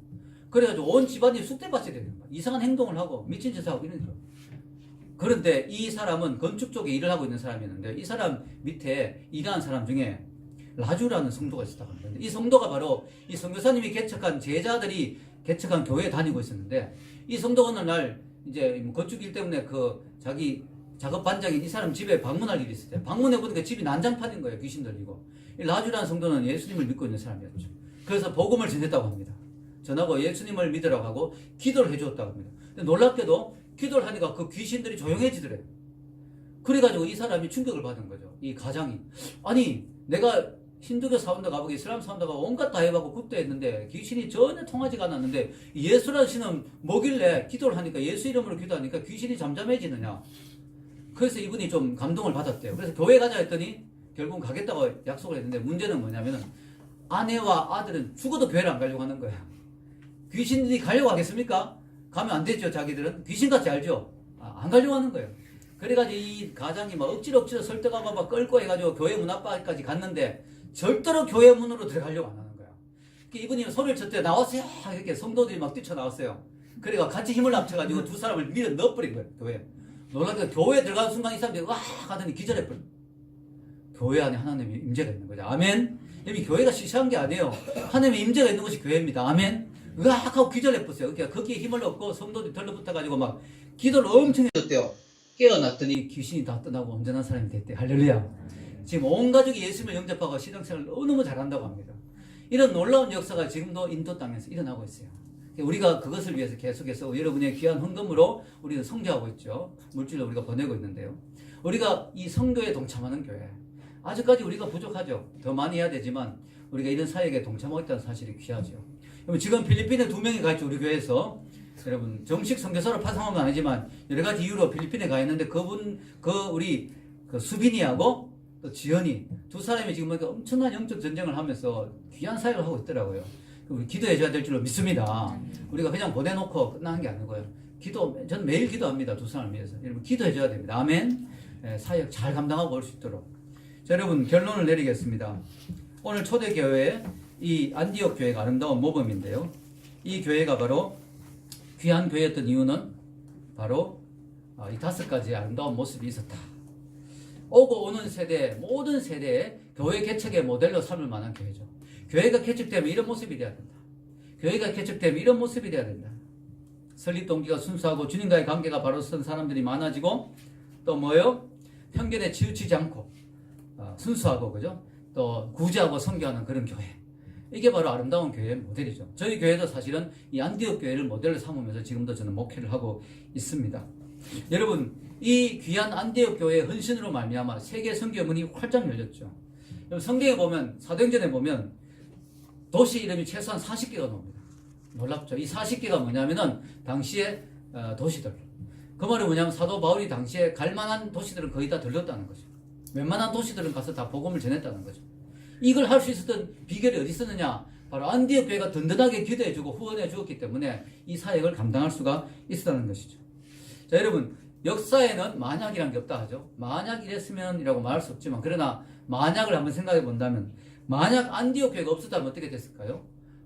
A: 그래가지고 온 집안이 쑥대밭이 되는 거야. 이상한 행동을 하고 미친 짓을 하고 이런 거예요. 그런데 이 사람은 건축 쪽에 일을 하고 있는 사람이었는데 이 사람 밑에 일하는 사람 중에 라주라는 성도가 있었다고 합니다. 이 성도가 바로 이 선교사님이 개척한 제자들이 개척한 교회에 다니고 있었는데 이 성도가 어느 날 이제 건축 일 때문에 그 자기 작업 반장인 이 사람 집에 방문할 일이 있었대요. 방문해보니까 집이 난장판인 거예요. 귀신 들리고. 이 라주라는 성도는 예수님을 믿고 있는 사람이었죠. 그래서 복음을 전했다고 합니다. 전하고 예수님을 믿으라고 하고 기도를 해주었다고 합니다. 근데 놀랍게도 기도를 하니까 그 귀신들이 조용해지더래요. 그래가지고 이 사람이 충격을 받은 거죠. 이 가장이. 아니 내가 힌두교 사원도 가보고 이슬람 사원도 가고 온갖 다 해보고 굿도 했는데 귀신이 전혀 통하지가 않았는데 예수라는 신은 뭐길래 기도를 하니까 예수 이름으로 기도하니까 귀신이 잠잠해지느냐. 그래서 이분이 좀 감동을 받았대요. 그래서 교회 가자 했더니 결국 가겠다고 약속을 했는데 문제는 뭐냐면은 아내와 아들은 죽어도 교회를 안 가려고 하는 거야. 귀신들이 가려고 하겠습니까? 가면 안 되죠. 자기들은 귀신같이 알죠. 안 가려고 하는 거예요. 그래가지고 이 가장이 막 억지로 설득하고 막 끌고 해가지고 교회 문 앞까지 갔는데 절대로 교회 문으로 들어가려고 안 하는 거야. 이분이 소리를 쳤대. 나왔어요. 이렇게 성도들이 막 뛰쳐나왔어요. 그래가 같이 힘을 합쳐가지고 두 사람을 밀어 넣어버린 거예요. 교회. 놀랍게 교회에 들어가는 순간 이 사람들이 와 하더니 기절해버려. 교회 안에 하나님의 임재가 있는 거죠. 아멘. 여기 교회가 시시한 게 아니에요. 하나님의 임재가 있는 것이 교회입니다. 아멘. 으악 하고 기절해버렸어요. 그러니까 거기에 힘을 얻고 성도들이 덜러붙어가지고 막 기도를 엄청 해줬대요. 깨어났더니 귀신이 다 떠나고 온전한 사람이 됐대. 할렐루야. 지금 온 가족이 예수님을 영접하고 신앙생활을 너무너무 잘한다고 합니다. 이런 놀라운 역사가 지금도 인도 땅에서 일어나고 있어요. 우리가 그것을 위해서 계속해서 여러분의 귀한 헌금으로 우리는 선교하고 있죠. 물질로 우리가 보내고 있는데요. 우리가 이 선교에 동참하는 교회. 아직까지 우리가 부족하죠. 더 많이 해야 되지만 우리가 이런 사역에 동참하고 있다는 사실이 귀하죠. 지금 필리핀에 2명이 가 있죠. 우리 교회에서. 여러분 정식 선교사로 파송한 건 아니지만 여러 가지 이유로 필리핀에 가 있는데 우리 수빈이하고 또 지연이 두 사람이 지금 엄청난 영적 전쟁을 하면서 귀한 사역을 하고 있더라고요. 우리 기도해줘야 될 줄로 믿습니다. 우리가 그냥 보내놓고 끝나는 게 아니고요. 저는 매일 기도합니다. 두 사람을 위해서. 여러분 기도해줘야 됩니다. 아멘. 사역 잘 감당하고 올 수 있도록. 자, 여러분 결론을 내리겠습니다. 오늘 초대교회 이 안디옥 교회가 아름다운 모범인데요. 이 교회가 바로 귀한 교회였던 이유는 바로 이 5가지의 아름다운 모습이 있었다. 오고 오는 세대 모든 세대에 교회 개척의 모델로 삼을 만한 교회죠. 교회가 개척되면 이런 모습이 돼야 된다. 교회가 개척되면 이런 모습이 돼야 된다. 설립 동기가 순수하고 주님과의 관계가 바로 선 사람들이 많아지고 또 뭐예요? 편견에 치우치지 않고 순수하고 그죠? 또 구제하고 선교하는 그런 교회. 이게 바로 아름다운 교회의 모델이죠. 저희 교회도 사실은 이 안디옥 교회를 모델로 삼으면서 지금도 저는 목회를 하고 있습니다. 여러분 이 귀한 안디옥 교회의 헌신으로 말미암아 세계 선교 문이 활짝 열렸죠. 성경에 보면 사도행전에 보면 도시 이름이 최소한 40개가 나옵니다. 놀랍죠. 이 40개가 뭐냐면은 당시의 도시들. 그 말이 뭐냐면 사도 바울이 당시에 갈 만한 도시들은 거의 다 들렀다는 거죠. 웬만한 도시들은 가서 다 복음을 전했다는 거죠. 이걸 할 수 있었던 비결이 어디 있었느냐? 바로 안디옥 교회가 든든하게 기도해주고 후원해 주었기 때문에 이 사역을 감당할 수가 있었다는 것이죠. 자, 여러분 역사에는 만약이란 게 없다 하죠. 만약 이랬으면이라고 말할 수 없지만 그러나 만약을 한번 생각해 본다면 만약 안디옥 교회가 없었다면 어떻게 됐을까요?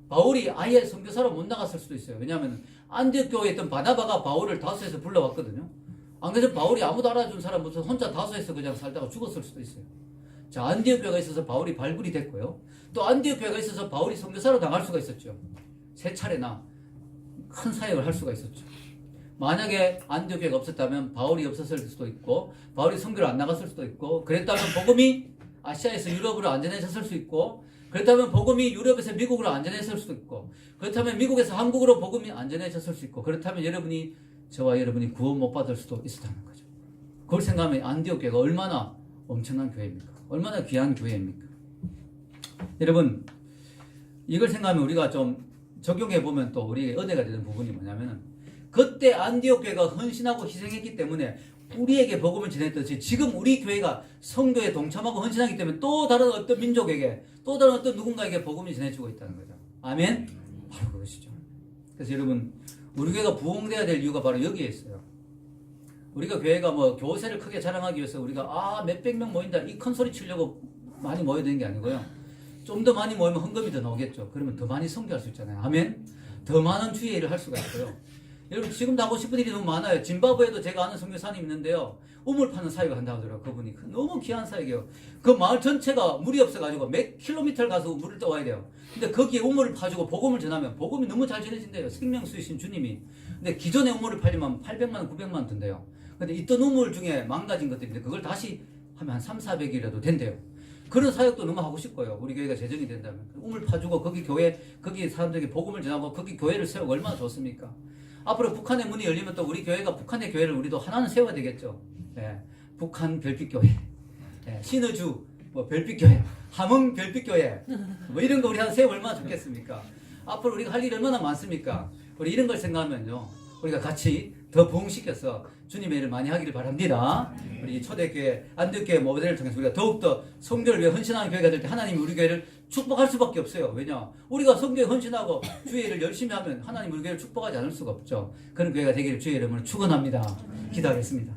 A: 바울이 아예 선교사로 못 나갔을 수도 있어요. 왜냐하면 안디옥 교회에 있던 바나바가 바울을 다소에서 불러왔거든요. 안 그래서 바울이 아무도 알아준 사람 무슨 혼자 다소에서 그냥 살다가 죽었을 수도 있어요. 자, 안디옥 교회가 있어서 바울이 발굴이 됐고요. 또 안디옥 교회가 있어서 바울이 선교사로 나갈 수가 있었죠. 3차례나 큰 사역을 할 수가 있었죠. 만약에 안디옥 교회가 없었다면 바울이 없었을 수도 있고 바울이 선교를 안 나갔을 수도 있고 그랬다면 복음이 아시아에서 유럽으로 안전해졌을 수 있고 그렇다면 복음이 유럽에서 미국으로 안전해졌을 수도 있고 그렇다면 미국에서 한국으로 복음이 안전해졌을 수 있고 그렇다면 저와 여러분이 구원 못 받을 수도 있었다는 거죠. 그걸 생각하면 안디옥 교회가 얼마나 엄청난 교회입니까? 얼마나 귀한 교회입니까? 여러분 이걸 생각하면 우리가 좀 적용해보면 또 우리에게 은혜가 되는 부분이 뭐냐면은 그때 안디옥 교회가 헌신하고 희생했기 때문에 우리에게 복음을 전했듯이 지금 우리 교회가 선교에 동참하고 헌신하기 때문에 또 다른 어떤 민족에게 또 다른 어떤 누군가에게 복음을 전해주고 있다는 거죠. 아멘? 바로 그것이죠. 그래서 여러분 우리 교회가 부흥돼야 될 이유가 바로 여기에 있어요. 우리가 교회가 뭐 교세를 크게 자랑하기 위해서 우리가 몇백 명 모인다 이 큰 소리 치려고 많이 모여야 되는 게 아니고요. 좀 더 많이 모이면 헌금이 더 나오겠죠. 그러면 더 많이 선교할 수 있잖아요. 아멘? 더 많은 주의 일을 할 수가 있고요. 여러분 지금도 하고 싶은 일이 너무 많아요. 짐바브웨에도 제가 아는 선교사님 있는데요. 우물 파는 사역을 한다고 하더라고요. 그분이 너무 귀한 사역이에요. 그 마을 전체가 물이 없어가지고 몇 킬로미터를 가서 물을 떠와야 돼요. 근데 거기에 우물을 파주고 복음을 전하면 복음이 너무 잘 전해진대요. 생명수이신 주님이. 근데 기존에 우물을 팔리면 800만 원, 900만 원 든대요. 근데 있던 우물 중에 망가진 것들인데 그걸 다시 하면 한 3, 400이라도 된대요. 그런 사역도 너무 하고 싶고요. 우리 교회가 재정이 된다면. 우물 파주고 거기 사람들에게 복음을 전하고 거기 교회를 세우고 얼마나 좋습니까? 앞으로 북한의 문이 열리면 또 우리 교회가 북한의 교회를 우리도 하나는 세워야 되겠죠. 예, 북한 별빛교회, 예, 신의주 별빛교회, 함흥 별빛교회 뭐 이런 거 우리 하나 세우면 얼마나 좋겠습니까? 앞으로 우리가 할 일이 얼마나 많습니까? 우리 이런 걸 생각하면요. 우리가 같이 더 부흥시켜서 주님의 일을 많이 하기를 바랍니다. 우리 초대교회, 안디옥교회 모델을 통해서 우리가 더욱더 선교를 위해 헌신하는 교회가 될 때 하나님이 우리 교회를 축복할 수밖에 없어요. 왜냐? 우리가 선교에 헌신하고 주의 일을 열심히 하면 하나님 우리 교회를 축복하지 않을 수가 없죠. 그런 교회가 되기를 주의 이름으로 축원합니다. 기도하겠습니다.